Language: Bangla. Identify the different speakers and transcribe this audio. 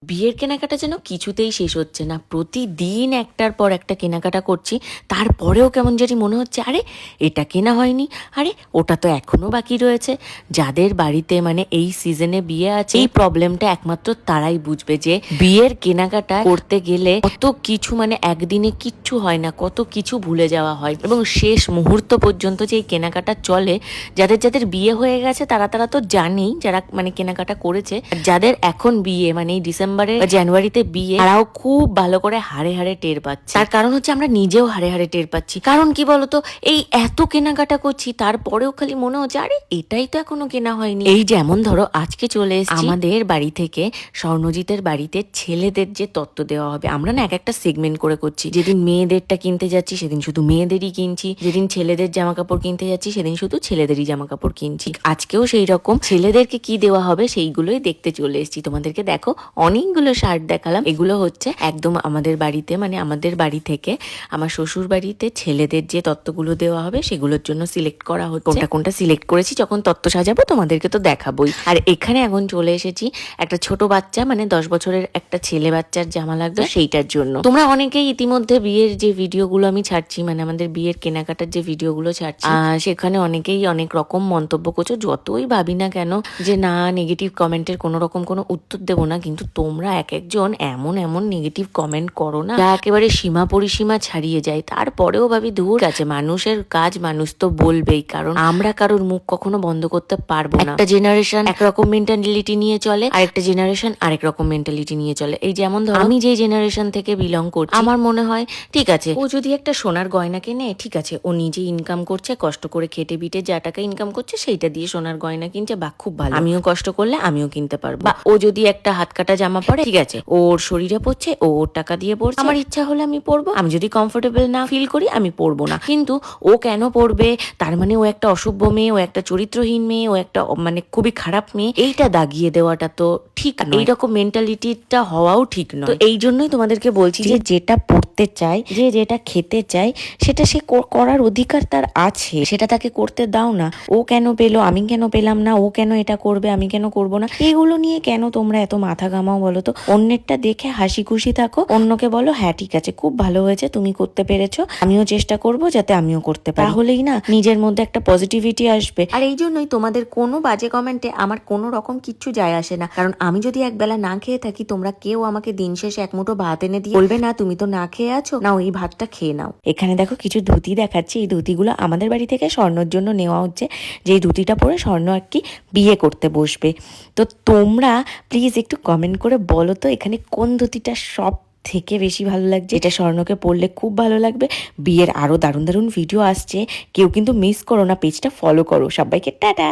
Speaker 1: বিয়ের কেনাকাটা যেন কিছুতেই শেষ হচ্ছে না। প্রতিদিন একটার পর একটা কেনাকাটা করছি, তারপরেও কেমন জানি মনে হচ্ছে আরে এটা কেনা হয়নি, আরে ওটা তো এখনো বাকি রয়েছে। যাদের বাড়িতে মানে এই সিজনে বিয়ে আছে, এই প্রবলেমটা একমাত্র তারাই বুঝবে যে বিয়ের কেনাকাটা করতে গেলে কত কিছু মানে একদিনে কিচ্ছু হয় না, কত কিছু ভুলে যাওয়া হয় এবং শেষ মুহূর্ত পর্যন্ত যে এই কেনাকাটা চলে। যাদের যাদের বিয়ে হয়ে গেছে তারা তারা তো জানেই, যারা মানে কেনাকাটা করেছে। যাদের এখন বিয়ে মানে এই ডিসেম্বরে বা জানুয়ারিতে বিয়ে, তারাও খুব ভালো করে হাড়ে হাড়ে টের পাচ্ছে। তার কারণ হচ্ছে আমরা নিজেও হাড়ে হাড়ে টের পাচ্ছি। কারণ কি বলতো, এই এত কেনাকাটা করছি তারপরেও খালি মনে হচ্ছে আরে এটাই তো এখনো কেনা হয়নি। এই যেমন ধরো আজকে চলে এসেছি আমাদের বাড়ি থেকে স্বর্ণজিতের বাড়িতে ছেলেদের যে তত্ত্ব দেওয়া হবে। আমরা না এক একটা সেগমেন্ট করে করছি। যেদিন মেয়েদেরটা কিনতে যাচ্ছি সেদিন শুধু মেয়েদেরই কিনছি, যেদিন ছেলেদের জামা কাপড় কিনতে যাচ্ছি সেদিন শুধু ছেলেদেরই জামা কাপড় কিনছি। আজকেও সেই রকম ছেলেদেরকে কি দেওয়া হবে সেইগুলোই দেখতে চলে এসেছি। তোমাদেরকে দেখো অনেকগুলো শার্ট দেখালাম। এগুলো হচ্ছে একদম আমাদের বাড়িতে মানে আমাদের বাড়ি থেকে আমার শ্বশুর বাড়িতে ছেলেদের যে তত্ত্বগুলো দেওয়া হবে সেগুলোর জন্য সিলেক্ট করা হচ্ছে। কোনটা কোনটা সিলেক্ট করেছি যখন তত্ত্ব সাজাবো তোমাদেরকে তো দেখাবোই। আর এখানে এখন চলে এসেছি একটা ছোট বাচ্চা মানে 10 বছরের একটা ছেলে বাচ্চার জামা লাগবে সেইটার জন্য। তোমরা অনেকেই ইতিমধ্যে বিয়ের যে ভিডিওগুলো আমি ছাড়ছি মানে আমাদের বিয়ের কেনাকাটার যে ভিডিওগুলো ছাড়ছি, সেখানে অনেকেই অনেক রকম মন্তব্য করছো। যতই ভাবি না কেন যে না নেগেটিভ কমেন্টের কোনো রকম কোনো উত্তর দেবো না, কিন্তু তোমরা এক একজন এমন এমন নেগেটিভ কমেন্ট করো না যা একেবারে সীমা পরিসীমা ছাড়িয়ে যায়। তারপরেও ভাবি দূর আছে, মানুষের কাজ মানুষ তো বলবেই, কারণ আমরা কারোর মুখ কখনো বন্ধ করতে পারবো না। একটা জেনারেশন একরকম মেন্টালিটি নিয়ে চলে, আরেকটা জেনারেশন আরেক রকম মেন্টালিটি নিয়ে চলে। এই যেমন ধরো আমি যে জেনারেশন থেকে বিলং করছি, আমার মনে হয় ঠিক আছে ও যদি একটা সোনার গয়না কেনে, ঠিক আছে ও নিজে ইনকাম করছে, কষ্ট করে খেটে বিটে যা টাকা ইনকাম করছে সেইটা দিয়ে সোনার গয়না কিনছে, বা খুব ভালো, আমিও কষ্ট করলে আমিও কিনতে পারবো। বা ও যদি একটা হাত কাটা জামা পরে, ঠিক আছে ওর শরীরে পড়ছে, ও ওর টাকা দিয়ে পড়ছে, আমার ইচ্ছা হলে আমি পরবো, আমি যদি কমফোর্টেবল না ফিল করি আমি পরবো না। কিন্তু ও কেন পরবে, তার মানে ও একটা অসভ্য মেয়ে, ও একটা চরিত্রহীন মেয়ে, ও একটা মানে খুবই খারাপ মেয়ে, এইটা দাগিয়ে দেওয়াটা তো ঠিক নয়। এইরকম মেন্টালিটিটা হওয়াও ঠিক নয়। তো এই জন্যই তোমাদেরকে বলছি যে যেটা পড়তে চায়, যে যেটা খেতে চায়, সেটা সে করার অধিকার তার আছে, সেটা তাকে করতে দাও না। ও কেন পেলো আমি কেন পেলাম না, ও কেন এটা করবে আমি কেন করবো না, এগুলো নিয়ে কেন তোমরা এত মাথা ঘামাও বলো তো? অন্যেরটা দেখে হাসি খুশি থাকো, অন্যকে বলো হ্যাঁ ঠিক আছে খুব ভালো হয়েছে তুমি করতে পেরেছো, আমিও চেষ্টা করব যাতে আমিও করতে পারি। তাহলেই না নিজের মধ্যে একটা পজিটিভিটি আসবে। আর এই জন্যই তোমাদের কোনো বাজে কমেন্টে আমার কোনো রকম কিচ্ছু যায় আসে না, কারণ আমি যদি একবেলা না খেয়ে থাকি, তোমরা কেউ আমাকে দিন শেষে এক মুঠো ভাত এনে দিয়ে বলবে না তুমি তো না খেয়ে আছো, না ওই ভাতটা খেয়ে নাও। এখানে দেখো কিছু ধুতি দেখাচ্ছি। এই ধুতিগুলো আমাদের বাড়ি থেকে স্বর্ণর জন্য নেওয়া হচ্ছে, যে ধুতিটা পরে স্বর্ণ আর কি বিয়ে করতে বসবে। তো তোমরা প্লিজ একটু কমেন্ট করে বলো তো এখানে কোন ধুতিটা সব থেকে বেশি ভালো লাগছে। এটা স্বর্ণকে পরলে খুব ভালো লাগবে। বিয়ের আরো দারুণ দারুণ ভিডিও আসছে, কেউ কিন্তু মিস করো না, পেজটা ফলো করো। সবাইকে টাটা।